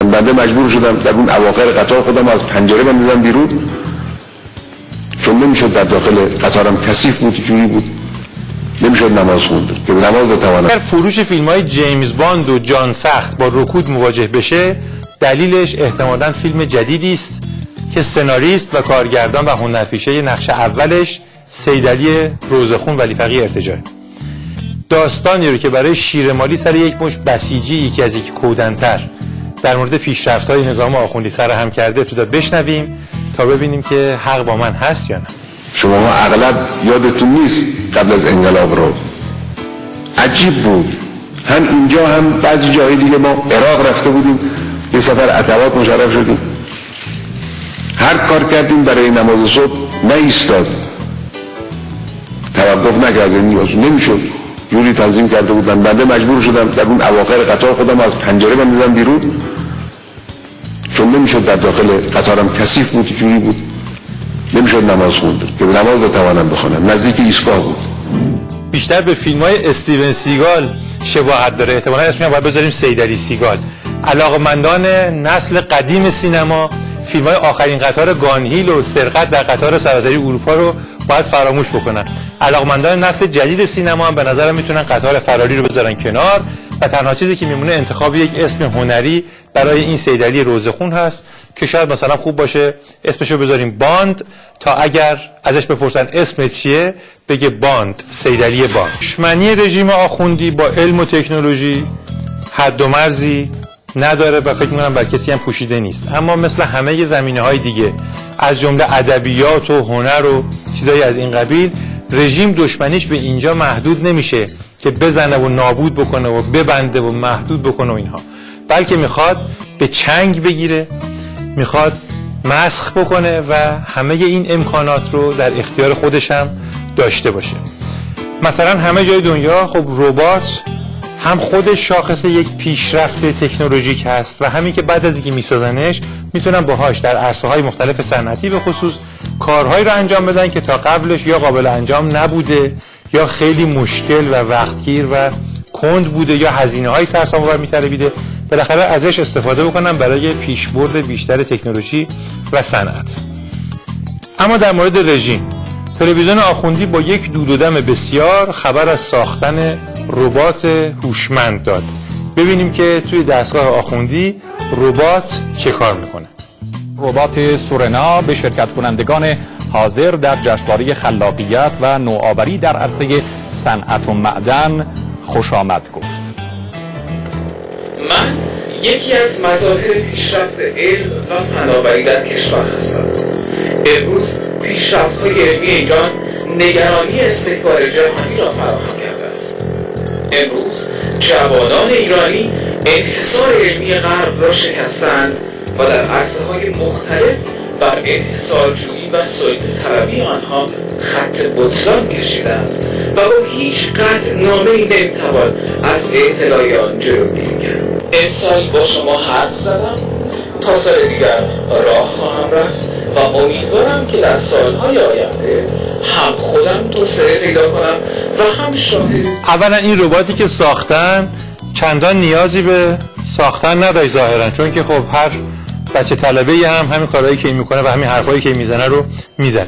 بنده مجبور شدم در اون اواخر قطار خودم از پنجره بندازم بیرون، چون نمیشد در داخل قطارم کثیف بود، جوری بود نمیشد نماز خوند که نماز بتوانم. در فروش فیلم‌های جیمز باند و جان سخت با رکود مواجه بشه، دلیلش احتمالاً فیلم جدیدی است که سناریست و کارگردان و هنرپیشه نقش اولش سیدعلی روزخون ولی فقیه ارتجاعی. داستانی رو که برای شیرمالی سر یک مش بسیجی یکی از یک کودنتر در مورد پیشرفت‌های نظام آخوندی سر هم کرده ابتدا بشنویم تا ببینیم که حق با من هست یا نه. شما اغلب یادتون نیست قبل از انقلاب رو عجیب بود، هم اینجا هم بعضی جای دیگه ما عراق رفته بودیم، یه سفر عتبات مشرف شدیم، هر کار کردیم برای نماز صبح نایستاد، توقف نکردیم، نمیشد، جوری تنظیم کرده بودن. بنده مجبور شدم در اون اواخر قطار خودم از پنجره بندازم بیرون، چون نمیشد در داخل قطارم کثیف بود، جوری بود نمیشد نماز خوند که نماز بتوانم بخوانم. نزدیک ایستگاه بود. بیشتر به فیلم‌های استیون سیگال شباهت داره، احتمالاً اسمش باید بذاریم سیدعلی سیگال. علاقمندان نسل قدیم سینما فیلم‌های آخرین قطار گانهیل و سرقت در قطار سراسری اروپا رو باید فراموش بکنن. علاقمندان نسل جدید سینما هم به نظرم میتونن قطار فراری رو بذارن کنار و تنها چیزی که میمونه انتخاب یک اسم هنری برای این سیدعلی روزخون هست که شاید مثلا خوب باشه اسمشو بذاریم باند، تا اگر ازش بپرسن اسمت چیه بگه باند، سیدعلی باند. دشمنی رژیم آخوندی با علم و تکنولوژی حد و مرزی نداره و فکر می‌کنم بر کسی هم پوشیده نیست، اما مثل همه زمینه‌های دیگه از جمله ادبیات و هنر و چیزایی از این قبیل، رژیم دشمنیش به اینجا محدود نمیشه که بزنه و نابود بکنه و ببنده و محدود بکنه و اینها، بلکه میخواد به چنگ بگیره، میخواد مسخ بکنه و همه این امکانات رو در اختیار خودش هم داشته باشه. مثلا همه جای دنیا خب ربات هم خودش شاخص یک پیشرفت تکنولوژیک هست و همین که بعد از اینکه میسازنش میتونن باهاش در عرصه‌های مختلف صنعتی به خصوص کارهایی رو انجام بدن که تا قبلش یا قابل انجام نبوده یا خیلی مشکل و وقتگیر و کند بوده یا هزینه‌های سرسام‌آور می‌طلبیده. بالاخره ازش استفاده بکنن برای پیشبرد بیشتر تکنولوژی و صنعت. اما در مورد رژیم، تلویزیون آخوندی با یک دود و دم بسیار خبر از ساختن ربات هوشمند داد. ببینیم که توی دستگاه آخوندی ربات چه کار میکنه. ربات سورنا به شرکت کنندگان حاضر در جشنواره خلاقیت و نوآوری در عرصه صنعت و معدن خوش آمد گفت. من یکی از مظاهر پیشرفت علم و فناوری در کشور هستم. امروز پیشرفت‌های علمی ایران نگرانی استکبار جهانی را فراهم کرده است. امروز جوانان ایرانی انحصار علمی غرب را شکستند و در عرصه‌های مختلف بر انحصارجویی و سلطه‌طلبی آنها خط بطلان کشیدند و با هیچ قطع نامه‌ای نمی‌توان از اطلاع آن جلوگیری کرد. امسال با شما حرف زدم، تا سال دیگر راه خواهم رفت و امیدوارم که در سالهای آینده هم خودم توسعه پیدا کنم و هم شاهد. اولا این رباتی که ساختن چندان نیازی به ساختن نداشت ظاهرا، چون که خب هر بچه طلبه‌ای هم همین کارهایی که میکنه و همین حرفایی که میزنه رو میزد.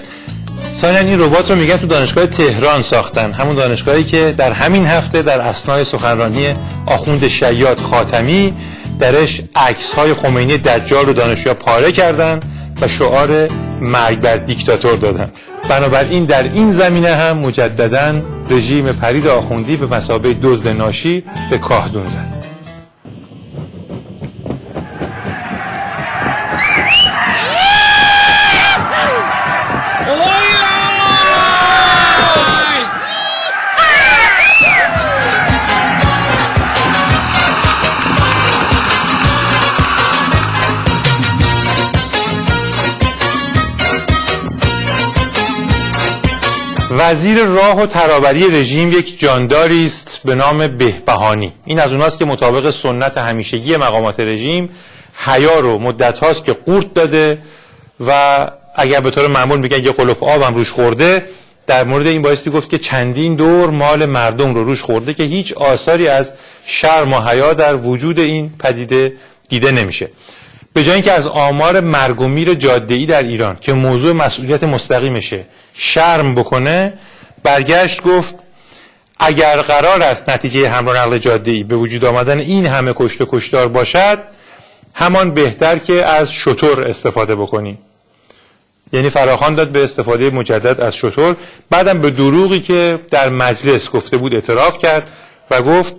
ثانیا این ربات رو میگن تو دانشگاه تهران ساختن، همون دانشگاهی که در همین هفته در اثنای سخنرانی آخوند شیاد خاتمی درش عکس‌های خمینی دجال رو دانشجوها پاره کردن و شعار مرگ بر دیکتاتور دادن. بنابراین در این زمینه هم مجدداً رژیم پرید آخوندی به مثابه دزد ناشی به کاهدون زد. وزیر راه و ترابری رژیم یک جانداری است به نام بهبهانی. این از اوناست که مطابق سنت همیشگی مقامات رژیم حیا رو مدت هاست که قورت داده و اگر به طور معمول میگن یه قلوپ آبم روش خورده، در مورد این بایستی گفت که چندین دور مال مردم رو روش خورده که هیچ آثاری از شرم و حیا در وجود این پدیده دیده نمیشه. به جای اینکه از آمار مرگ و میر جاده‌ای در ایران که موضوع مسئولیت مستقیمشه شرم بکنه، برگشت گفت اگر قرار است نتیجه حمل و نقل جاده‌ای به وجود آمدن این همه کشته کشتار باشد، همان بهتر که از شتر استفاده بکنیم. یعنی فراخوان داد به استفاده مجدد از شتر. بعدم به دروغی که در مجلس گفته بود اعتراف کرد و گفت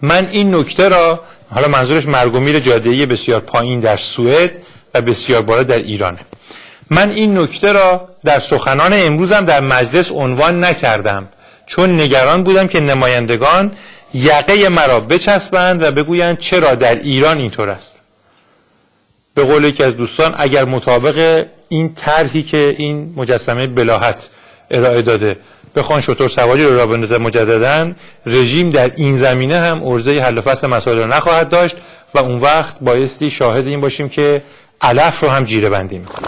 من این نکته را، حالا منظورش مرگ و میر جاده‌ای بسیار پایین در سوئد و بسیار بالا در ایرانه، من این نکته را در سخنان امروزم در مجلس عنوان نکردم چون نگران بودم که نمایندگان یقه مرا بچسبند و بگویند چرا در ایران اینطور است. به قول یکی از دوستان اگر مطابق این طرحی که این مجسمه بلاهت ارائه داده بخوان شتر سواری رو راه بندازن مجدداً، رژیم در این زمینه هم عرضه حل و فصل مسائل رو نخواهد داشت و اون وقت بایستی شاهد این باشیم که علف رو هم جیره بندی میکنه.